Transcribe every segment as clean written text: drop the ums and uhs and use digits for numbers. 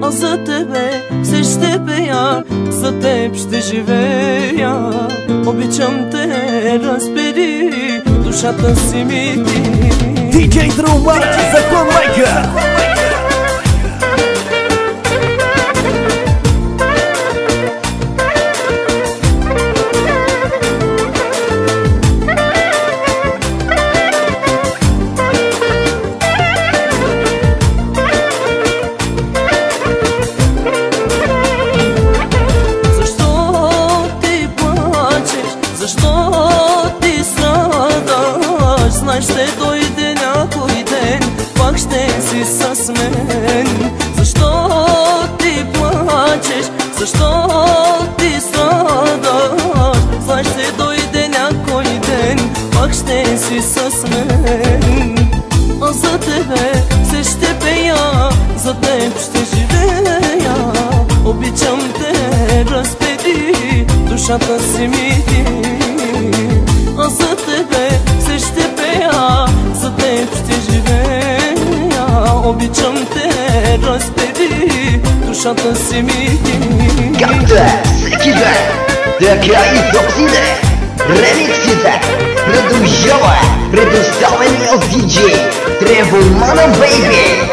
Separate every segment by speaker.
Speaker 1: А за тебе все ще пея, за теб ще живея. Обичам те, разбери, душата си ми ти.
Speaker 2: Диджей Тру Марчи, закон майка.
Speaker 1: Ще дойде някой ден, пак ще си с мен. Защо ти плачеш, защо ти страдаш? Знай, ще дойде някой ден, пак ще си с мен. А за тебе все ще пея, за теб ще живея. Обичам те, разбери, душата си ми ти. А за тебе все ще пея, за теб ще живея. Обичам те, разбери, душата си ми ти.
Speaker 3: Както е, всеки ден, така и този ден. Ремиксите продължава, предоставени от диджей Тревомана Бейби.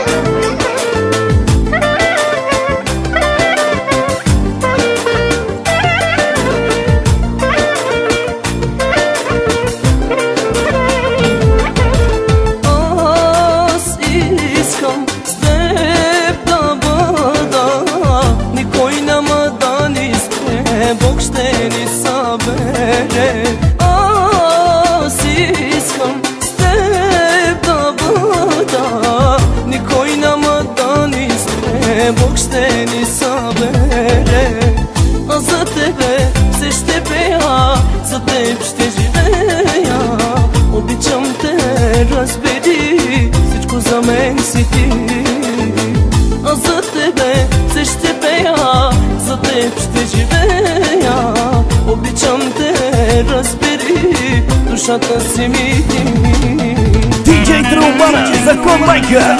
Speaker 1: Бог ще ни събере. Аз искам с теб да бъда, никой няма да ни спре. Бог ще ни събере. А за тебе все ще пея, за теб ще живея. Обичам те, разбери, всичко за мен си ти. А за тебе все ще пея, за теб ще живея. Обичам те, разбери, душата си ми ти.
Speaker 2: Диджей Тру Марчи, закон майка.